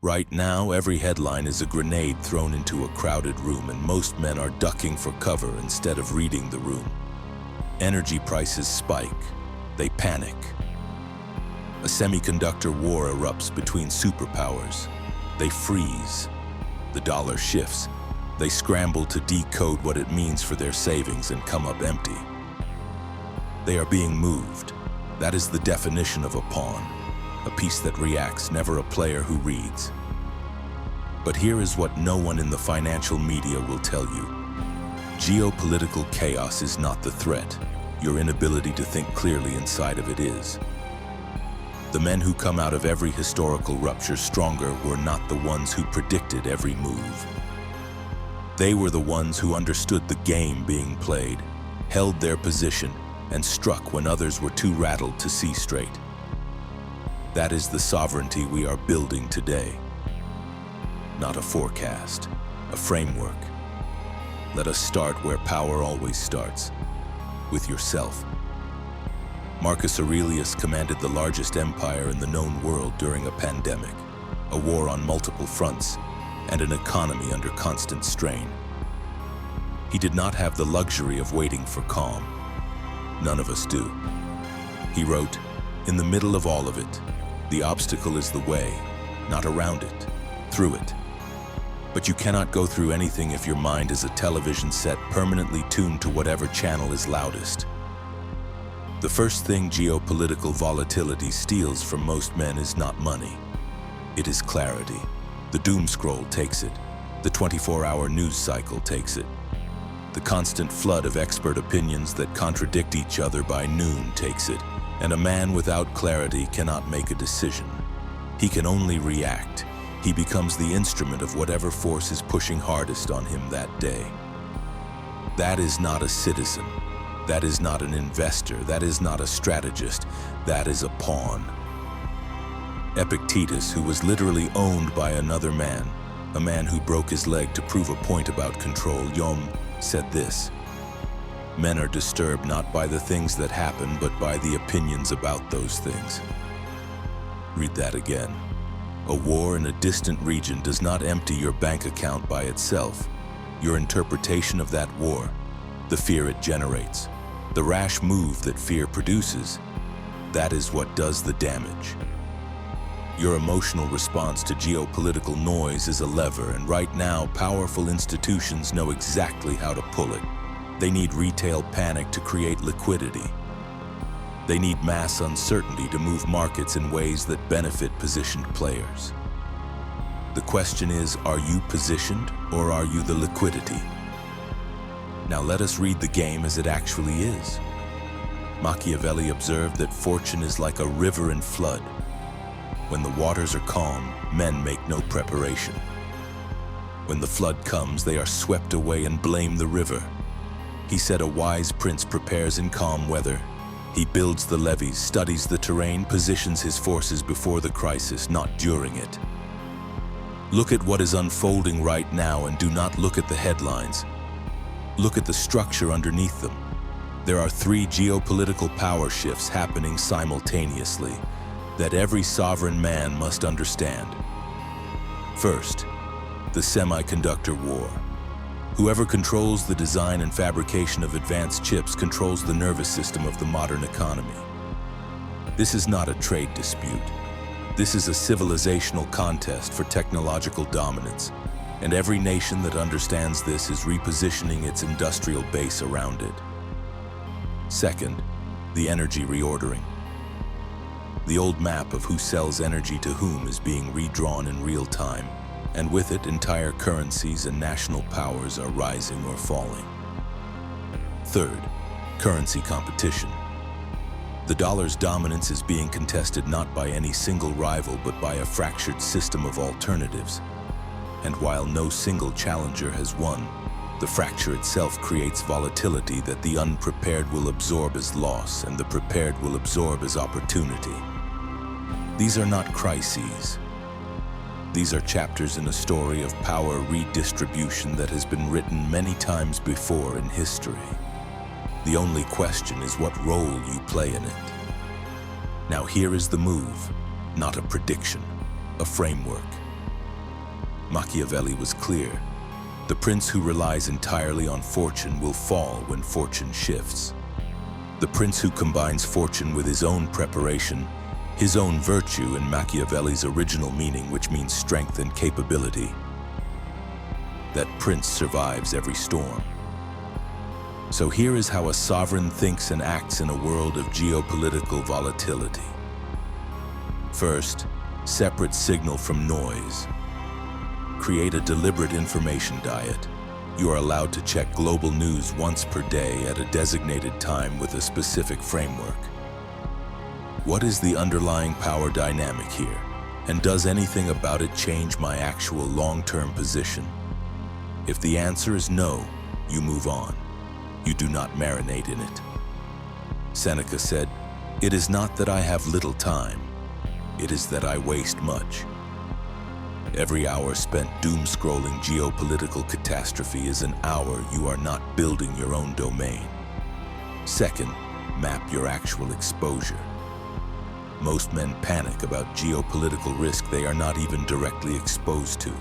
Right now, every headline is a grenade thrown into a crowded room, and most men are ducking for cover instead of reading the room. Energy prices spike. They panic. A semiconductor war erupts between superpowers. They freeze. The dollar shifts. They scramble to decode what it means for their savings and come up empty. They are being moved. That is the definition of a pawn. A piece that reacts, never a player who reads. But here is what no one in the financial media will tell you. Geopolitical chaos is not the threat. Your inability to think clearly inside of it is. The men who come out of every historical rupture stronger were not the ones who predicted every move. They were the ones who understood the game being played, held their position, and struck when others were too rattled to see straight. That is the sovereignty we are building today. Not a forecast, a framework. Let us start where power always starts, with yourself. Marcus Aurelius commanded the largest empire in the known world during a pandemic, a war on multiple fronts, and an economy under constant strain. He did not have the luxury of waiting for calm. None of us do. He wrote, "In the middle of all of it, the obstacle is the way, not around it, through it." But you cannot go through anything if your mind is a television set permanently tuned to whatever channel is loudest. The first thing geopolitical volatility steals from most men is not money. It is clarity. The doom scroll takes it. The 24-hour news cycle takes it. The constant flood of expert opinions that contradict each other by noon takes it. And a man without clarity cannot make a decision. He can only react. He becomes the instrument of whatever force is pushing hardest on him that day. That is not a citizen. That is not an investor. That is not a strategist. That is a pawn. Epictetus, who was literally owned by another man, a man who broke his leg to prove a point about control, said this: "Men are disturbed not by the things that happen, but by the opinions about those things." Read that again. A war in a distant region does not empty your bank account by itself. Your interpretation of that war, the fear it generates, the rash move that fear produces, that is what does the damage. Your emotional response to geopolitical noise is a lever, and right now, powerful institutions know exactly how to pull it. They need retail panic to create liquidity. They need mass uncertainty to move markets in ways that benefit positioned players. The question is, are you positioned or are you the liquidity? Now let us read the game as it actually is. Machiavelli observed that fortune is like a river in flood. When the waters are calm, men make no preparation. When the flood comes, they are swept away and blame the river. He said a wise prince prepares in calm weather. He builds the levees, studies the terrain, positions his forces before the crisis, not during it. Look at what is unfolding right now and do not look at the headlines. Look at the structure underneath them. There are 3 geopolitical power shifts happening simultaneously that every sovereign man must understand. First, the semiconductor war. Whoever controls the design and fabrication of advanced chips controls the nervous system of the modern economy. This is not a trade dispute. This is a civilizational contest for technological dominance, and every nation that understands this is repositioning its industrial base around it. Second, the energy reordering. The old map of who sells energy to whom is being redrawn in real time, and with it, entire currencies and national powers are rising or falling. Third, currency competition. The dollar's dominance is being contested not by any single rival, but by a fractured system of alternatives. And while no single challenger has won, the fracture itself creates volatility that the unprepared will absorb as loss and the prepared will absorb as opportunity. These are not crises. These are chapters in a story of power redistribution that has been written many times before in history. The only question is what role you play in it. Now here is the move, not a prediction, a framework. Machiavelli was clear. The prince who relies entirely on fortune will fall when fortune shifts. The prince who combines fortune with his own preparation, his own virtue in Machiavelli's original meaning, which means strength and capability, that prince survives every storm. So here is how a sovereign thinks and acts in a world of geopolitical volatility. First, separate signal from noise. Create a deliberate information diet. You are allowed to check global news once per day at a designated time with a specific framework. What is the underlying power dynamic here? And does anything about it change my actual long-term position? If the answer is no, you move on. You do not marinate in it. Seneca said, "It is not that I have little time, it is that I waste much." Every hour spent doom-scrolling geopolitical catastrophe is an hour you are not building your own domain. Second, map your actual exposure. Most men panic about geopolitical risk they are not even directly exposed to.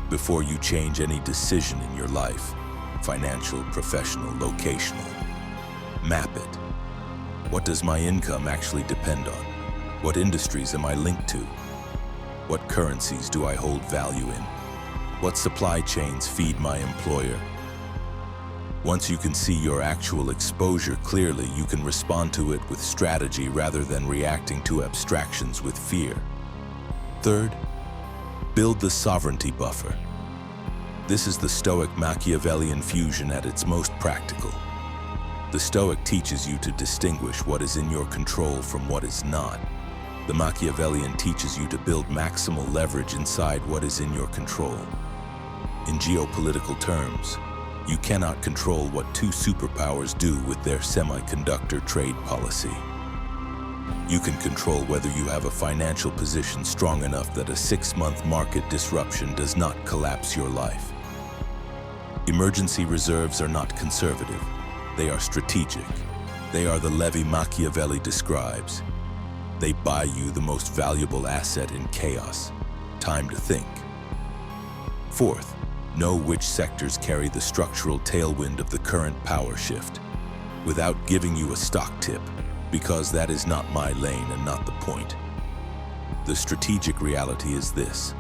Before you change any decision in your life, financial, professional, locational, map it. What does my income actually depend on? What industries am I linked to? What currencies do I hold value in? What supply chains feed my employer? Once you can see your actual exposure clearly, you can respond to it with strategy rather than reacting to abstractions with fear. Third, build the sovereignty buffer. This is the Stoic Machiavellian fusion at its most practical. The Stoic teaches you to distinguish what is in your control from what is not. The Machiavellian teaches you to build maximal leverage inside what is in your control. In geopolitical terms, you cannot control what two superpowers do with their semiconductor trade policy. You can control whether you have a financial position strong enough that a 6-month market disruption does not collapse your life. Emergency reserves are not conservative. They are strategic. They are the levy Machiavelli describes. They buy you the most valuable asset in chaos, time to think. Fourth, know which sectors carry the structural tailwind of the current power shift, without giving you a stock tip, because that is not my lane and not the point. The strategic reality is this.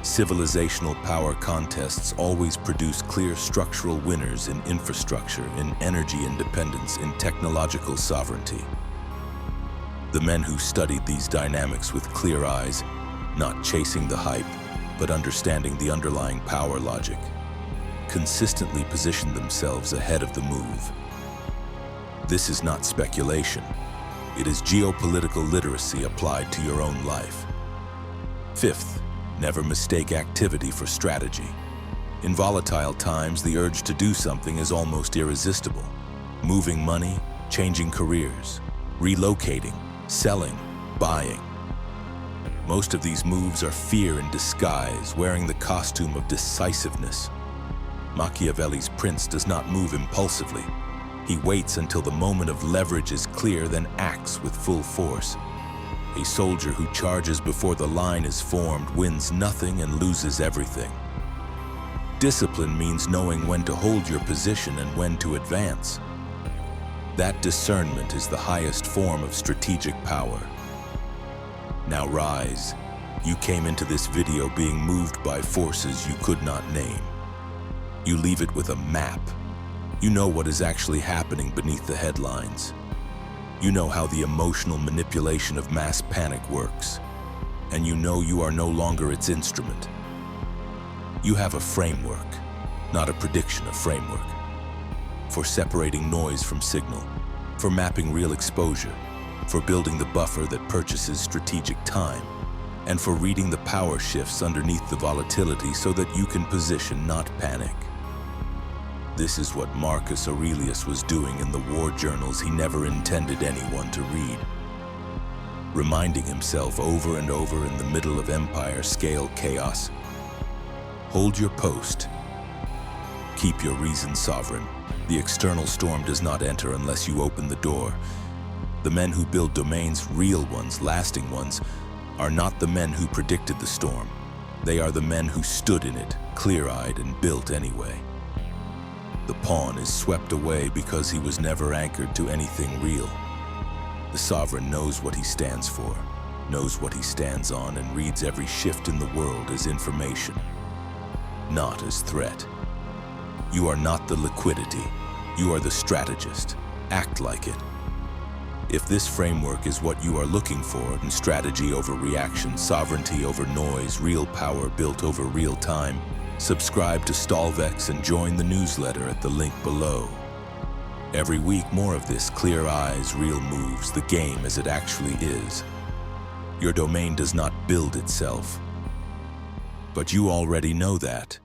Civilizational power contests always produce clear structural winners in infrastructure, in energy independence, in technological sovereignty. The men who studied these dynamics with clear eyes, not chasing the hype, but understanding the underlying power logic, consistently positioned themselves ahead of the move. This is not speculation. It is geopolitical literacy applied to your own life. Fifth, never mistake activity for strategy. In volatile times, the urge to do something is almost irresistible. Moving money, changing careers, relocating, selling, buying. Most of these moves are fear in disguise, wearing the costume of decisiveness. Machiavelli's prince does not move impulsively. He waits until the moment of leverage is clear, then acts with full force. A soldier who charges before the line is formed wins nothing and loses everything. Discipline means knowing when to hold your position and when to advance. That discernment is the highest form of strategic power. Now rise. You came into this video being moved by forces you could not name. You leave it with a map. You know what is actually happening beneath the headlines. You know how the emotional manipulation of mass panic works. And you know you are no longer its instrument. You have a framework, not a prediction, a framework. For separating noise from signal, for mapping real exposure, for building the buffer that purchases strategic time, and for reading the power shifts underneath the volatility so that you can position, not panic. This is what Marcus Aurelius was doing in the war journals he never intended anyone to read. Reminding himself over and over in the middle of empire-scale chaos. Hold your post. Keep your reason sovereign. The external storm does not enter unless you open the door. The men who build domains, real ones, lasting ones, are not the men who predicted the storm. They are the men who stood in it, clear-eyed and built anyway. The pawn is swept away because he was never anchored to anything real. The sovereign knows what he stands for, knows what he stands on, and reads every shift in the world as information, not as threat. You are not the liquidity. You are the strategist. Act like it. If this framework is what you are looking for, and strategy over reaction, sovereignty over noise, real power built over real time, subscribe to STOLVEX and join the newsletter at the link below. Every week, more of this: clear eyes, real moves, the game as it actually is. Your domain does not build itself, but you already know that.